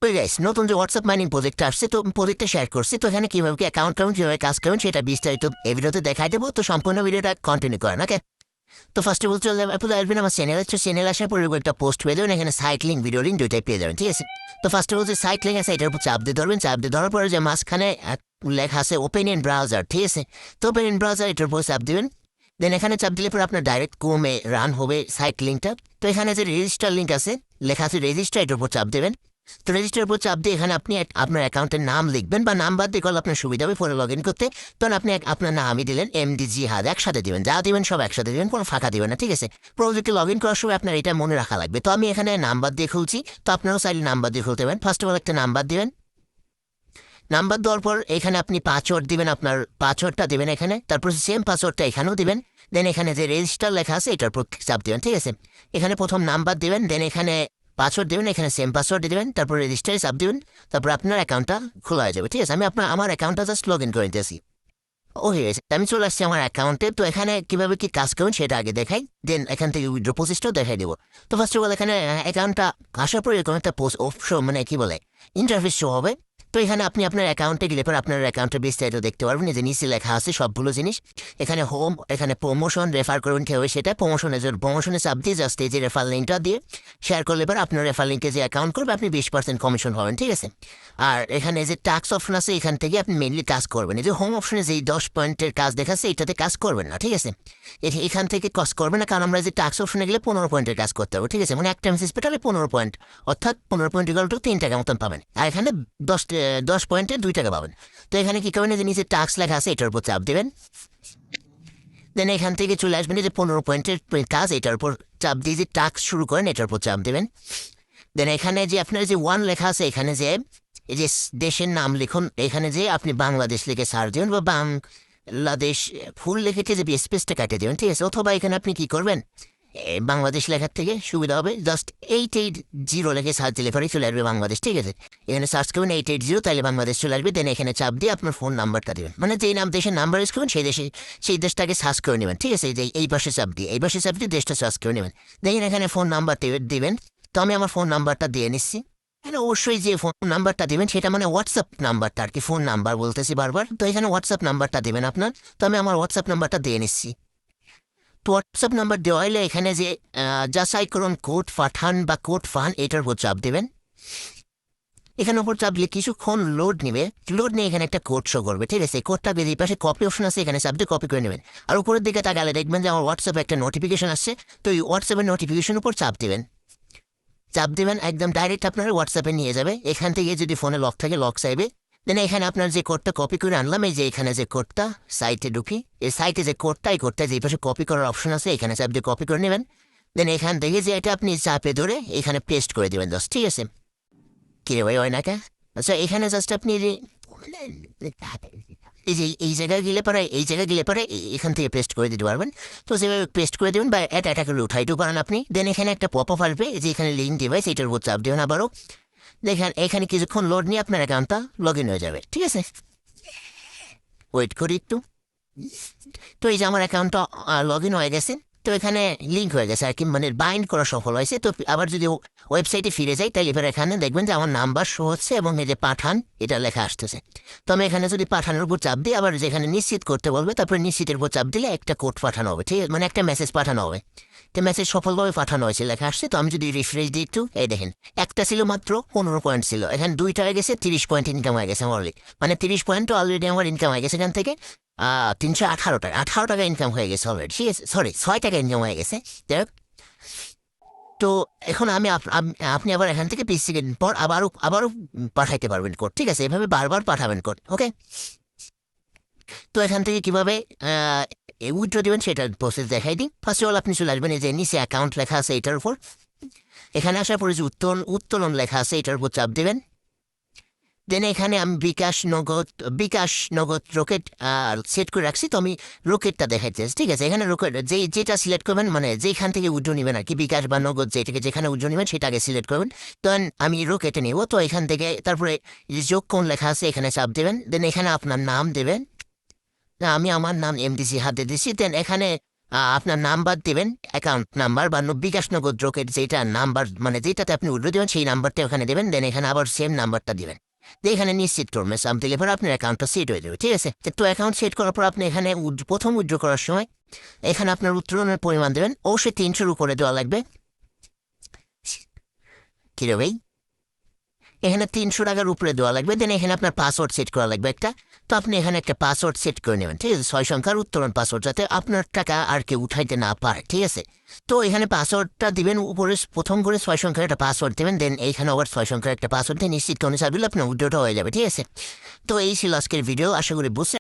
ওই গাইস, নতুন যে হোয়াটসঅ্যাপ মাইনিং প্রজেক্ট আসছে, তো প্রজেক্টটা শেয়ার করছি। তো এখানে কিভাবে কি অ্যাকাউন্ট কিভাবে কাজ করবেন সেটা বিস্তারিত এই ভিডিওতে দেখাই দেবো। তো সম্পূর্ণ ভিডিওটা কন্টিনিউ করেন, ওকে? তো ফার্স্ট অফ অল চলে যাবে আপনি আসবেন আমার চ্যানেল হচ্ছে, চ্যানেল আসার পরে একটা পোস্ট পেয়ে যাবেন, এখানে সাইট লিঙ্ক ভিডিও লিঙ্ক দুইটাই পেয়ে যাবেন, ঠিক আছে? তো ফার্স্ট অফ অল যে সাইট লিঙ্ক আছে এটার উপর চাপ দিয়ে ধরবেন, চাপ দিয়ে ধরার পরে যে মাঝখানে লেখা আছে ওপেন ইন ব্রাউজার, ঠিক আছে? তো ওপেন ইন ব্রাউজার এটার উপর চাপ দিবেন। দেন এখানে চাপ দিলে পরে আপনার ডাইরেক্ট ক্রোমে রান হবে সাইট লিঙ্কটা। তো এখানে যে রেজিস্টার লিঙ্ক আছে, লেখা আছে রেজিস্টার, এটার উপর চাপ দেবেন। তো রেজিস্টার উপর চাপ দিয়ে এখানে আপনি আপনার অ্যাকাউন্টের নাম লিখবেন, বা নাম্বার দিয়ে করলে আপনার সুবিধা হবে ফোনে লগ ইন করতে। তখন আপনি আপনার নামই দিলেন MD জিহাদ, একসাথে দিবেন, যা দিবেন সব একসাথে দিবেন, কোনো ফাঁকা দিবেন না, ঠিক আছে? প্রজেক্টে লগ ইন করার সময় আপনার এটা মনে রাখা লাগবে। তো আমি এখানে নাম্বার দিয়ে খুলছি, তো আপনারাও চাইলে নাম্বার দিয়ে খুলতে পারেন। ফার্স্ট অফ অল একটা নাম্বার দিবেন। নাম্বার দেওয়ার পর এখানে আপনি পাসওয়ার্ড দিবেন, আপনার পাসওয়ার্ডটা দেবেন এখানে, তারপর সেম পাসওয়ার্ডটা এখানেও দিবেন। দেন এখানে যে রেজিস্টার লেখা আছে এটার উপর চাপ দেবেন, ঠিক আছে? এখানে প্রথম নাম্বার দেবেন, দেন এখানে পাসওয়ার্ড দেবেন, এখানে সেম পাসওয়ার্ড দেবেন, তারপর রেজিস্টারে চাপ দেবেন, তারপর আপনার অ্যাকাউন্টটা খোলা হয়ে যাবে, ঠিক আছে? আমি আমার অ্যাকাউন্টটা জাস্ট লগ ইন করে নিতেছি। ও হয়ে গেছে, আমি চলে আসছি আমার অ্যাকাউন্টে। তো এখানে কিভাবে কি কাজ করবেন সেটা আগে দেখাই, দেন এখান থেকে উইথড্র প্রসেসটাও দেখাই দেবো। তো ফার্স্ট অফ অল এখানে অ্যাকাউন্টটা আসার পর এরকম একটা পোস্ট অপশন, মানে কি বলে, ইন্টারফেস শো হবে। তো এখানে আপনি আপনার অ্যাকাউন্টে গেলে পর আপনার অ্যাকাউন্টের বিস্তারিত দেখতে পারবেন, যে নিচে লেখা আছে সবগুলো জিনিস। এখানে হোম, এখানে প্রমোশন, রেফার করুন কেউ, সেটা প্রমোশনে চাপ দিয়ে জাস্ট এই যে রেফার লিঙ্কটা দিয়ে শেয়ার করলে পর আপনার রেফার লিঙ্কে যে অ্যাকাউন্ট করবে আপনি 20% কমিশন হবেন, ঠিক আছে? আর এখানে যে টাস্ক অপশন আছে এখান থেকে আপনি মেনলি কাজ করবেন। এই যে হোম অপশনে যেই 10 পয়েন্টের কাজ দেখাচ্ছে এটাতে কাজ করবেন না, ঠিক আছে? এখান থেকে কাজ করবেন না, কারণ আমরা যে টাস্ক অপশনে গেলে 15 পয়েন্টের কাজ করতে হবে, ঠিক আছে? মানে একটা মেসেজ পেটালে 15 পয়েন্ট, অর্থাৎ 15 পয়েন্ট ইকুয়াল টু 3 টাকা মতন পাবেন। আর এখানে 10 পয়েন্টে 2 টাকা পাবেন। তো এখানে কি করবেন, যে নিচে টাস্ক লেখা আছে এটার উপর চাপ দেবেন। দেন এখান থেকে চলে আসবেন যে 15 পয়েন্টের কাজ, এটার উপর চাপ দিয়ে যে টাস্ক শুরু করেন এটার উপর চাপ দেবেন। দেন এখানে যে আপনার যে 1 লেখা আছে এখানে যে এই যে দেশের নাম লিখুন, এখানে যে আপনি বাংলাদেশ লিখে সার্চ দেবেন, বা বাংলাদেশ ফুল লিখেছে যে স্পেসটা কাটিয়ে দেবেন, ঠিক আছে? অথবা এখানে আপনি কি করবেন, বাংলাদেশ লেখার থেকে সুবিধা হবে, জাস্ট 880 লেখে সার্চ দিলে পরে চলে আসবে বাংলাদেশ, ঠিক আছে? এখানে সার্চ করবেন 880, তাহলে বাংলাদেশ চলে আসবে। দেন এখানে চাপ দিয়ে আপনার ফোন নাম্বারটা দেবেন, মানে যেই দেশের নাম্বার ইউজ করবেন সেই দেশটাকে সার্চ করে নেবেন, ঠিক আছে? যে এই পাশে চাপ দিয়ে দেশটা সার্চ করে নেবেন। দেখেন এখানে ফোন নাম্বার দিবেন। তো আমি আমার ফোন নাম্বারটা দিয়ে নিচ্ছি। এখানে অবশ্যই যে ফোন নাম্বারটা দেবেন সেটা মানে হোয়াটসঅ্যাপ নাম্বারটা, আর কি ফোন নাম্বার বলতেছি বারবার। তো এখানে হোয়াটসঅ্যাপ নাম্বারটা দেবেন আপনার। তো আমি আমার হোয়াটসঅ্যাপ নাম্বারটা দিয়ে নিচ্ছি। তো হোয়াটসঅ্যাপ নাম্বার দেওয়া হলে এখানে যে যাচাইকরণ কোড পাঠান বা কোড ফান, এটার উপর চাপ দেবেন। এখানে উপর চাপ দিলে কিছুক্ষণ লোড নেবে, লোড নিয়ে এখানে একটা কোড শো করবে, ঠিক আছে? কোডটা বেরিয়ে পাশে কপি অপশন আছে, এখানে চাপ দিয়ে কপি করে নেবেন। আর উপরের দিকে তাকালে দেখবেন যে আমার হোয়াটসঅ্যাপে একটা নোটিফিকেশন আসছে। তো এই হোয়াটসঅ্যাপের নোটিফিকেশন উপর চাপ দেবেন। চাপ দেবেন, একদম ডাইরেক্ট আপনার হোয়াটসঅ্যাপে নিয়ে যাবে। এখান থেকে যদি ফোনে লক থাকে লক চাইবে। দেন এখানে আপনার যে কোডটা কপি করে আনলাম, এই যে এখানে যে কোডটা, সাইটে ঢুকি, এই সাইটে যে কোডটা, এই কোডটা যে পাশে কপি করার অপশন আছে এখানে চাপ দিয়ে কপি করে নেবেন। দেন এখান থেকে যে এটা আপনি চাপে ধরে এখানে পেস্ট করে দেবেন জাস্ট, ঠিক আছে? কিরে ভাই হয় না কে? আচ্ছা, এখানে জাস্ট আপনি এই জায়গায় গেলে পরে এখান থেকে পেস্ট করে দিতে পারবেন। তো সেভাবে পেস্ট করে দেবেন, বা এটা করে উঠাইতেও পারেন আপনি। দেন এখানে একটা পপ আপ আসবে, যে এখানে লিঙ্ক ডিভাইস, এটার উপর চাপ দেবেন আবারও। দেখেন এখানে কিছুক্ষণ লোড নিয়ে আপনার অ্যাকাউন্টটা লগ ইন হয়ে যাবে, ঠিক আছে? ওয়েট করি একটু। তো এই যে আমার অ্যাকাউন্টটা লগ ইন হয়ে গেছে। তো এখানে লিঙ্ক হয়ে গেছে আর কি, মানে বাইন্ড করা সফল হয়েছে। তো আবার যদি ওয়েবসাইটে ফিরে যাই, তাহলে এবার এখানে দেখবেন যে আমার নাম্বার শো হচ্ছে এবং এই যে পাঠান এটা লেখা আসতেছে। তো আমি এখানে যদি পাঠানোর উপর চাপ দিই, আবার যেখানে নিশ্চিত করতে বলবে, তারপরে নিশ্চিতের উপর চাপ দিলে একটা কোড পাঠানো হবে, ঠিক আছে? মানে একটা মেসেজ পাঠানো হবে। তো মেসেজ সফলভাবে পাঠানো হয়েছে লেখা আসছে। তো আমি যদি রিফ্রেশ দিই একটু, এই দেখেন একটা ছিল মাত্র 15 পয়েন্ট ছিল, এখানে 2টা হয়ে গেছে, 30 পয়েন্ট ইনকাম হয়ে গেছে আমার অলরেডি। মানে 30 পয়েন্ট অলরেডি আমার ইনকাম হয়ে গেছে এখান থেকে। 318 টাকা ইনকাম হয়ে গেছে অলরেডি, ঠিক আছে? সরি, 6 টাকা ইনকাম হয়ে গেছে। যাই হোক, তো এখন আপনি আবার এখান থেকে 20 সেকেন্ড পর আবারও পাঠাইতে পারবেন কোড, ঠিক আছে? এভাবে বারবার পাঠাবেন কোড, ওকে? তো এখান থেকে কীভাবে উইথড্র দেবেন সেটার প্রসেস দেখাই দিই। ফার্স্ট অফ অল আপনি চলে আসবেন এই যে নিচে অ্যাকাউন্ট লেখা আছে এটার উপর। এখানে আসার পরে যে উত্তোলন লেখা আছে এটার উপর চাপ দেবেন। দেন এখানে আমি বিকাশ নগদ রকেট সেট করে রাখছি। তো আমি রকেটটা দেখাইতে, ঠিক আছে? এখানে রকেট যেটা সিলেক্ট করবেন, মানে যেখান থেকে উইথড্র নেবেন আর কি, বিকাশ বা নগদ যেখানে উইথড্র নেবেন সেটাকে সিলেক্ট করবেন। তখন আমি রকেটে নেব। তো এখান থেকে তারপরে যোগ কোন লেখা আছে এখানে চাপ দেবেন। দেন এখানে আপনার নাম দেবেন। আমি আমার নাম MD জিহাদ দিয়েছি। দেন এখানে আপনার নাম্বার দেবেন, অ্যাকাউন্ট নাম্বার বা বিকাশ নগদ দ্রোকের যেটা নাম্বার মানে যেটাতে আপনি উইথড্র দেবেন সেই নাম্বারটা ওখানে দেবেন, দেন এখানে আবার সেম নাম্বারটা দিবেন। দিয়ে এখানে নিশ্চিত করবেন সামথিং এবার আপনার অ্যাকাউন্টটা সেট হয়ে যাবে, ঠিক আছে? তো অ্যাকাউন্ট সেট করার পর আপনি এখানে প্রথম উইথড্র করার সময় এখানে আপনার উত্তোলনের পরিমাণ দেবেন, অবশ্যই 300-র উপরে দেওয়া লাগবে। কিরে ভাই, এখানে 300 টাকার উপরে দেওয়া লাগবে, দেন এখানে আপনার পাসওয়ার্ড সেট করা লাগবে একটা। তো আপনি এখানে একটা পাসওয়ার্ড সেট করে নেবেন, ঠিক আছে? 6 সংখ্যার উত্তোলন পাসওয়ার্ড, যাতে আপনার টাকা আর কেউ উঠাইতে না পারে, ঠিক আছে? তো এখানে পাসওয়ার্ডটা দিবেন, উপরে প্রথম করে 6 সংখ্যার একটা পাসওয়ার্ড দেবেন, দেন এইখানে আবার 6 সংখ্যার একটা পাসওয়ার্ড দিয়ে নিশ্চিত করে সার্ভিল আপনার উইথড্রটা হয়ে যাবে, ঠিক আছে? তো এই ছিল আজকের ভিডিও, আশা করি বুঝতে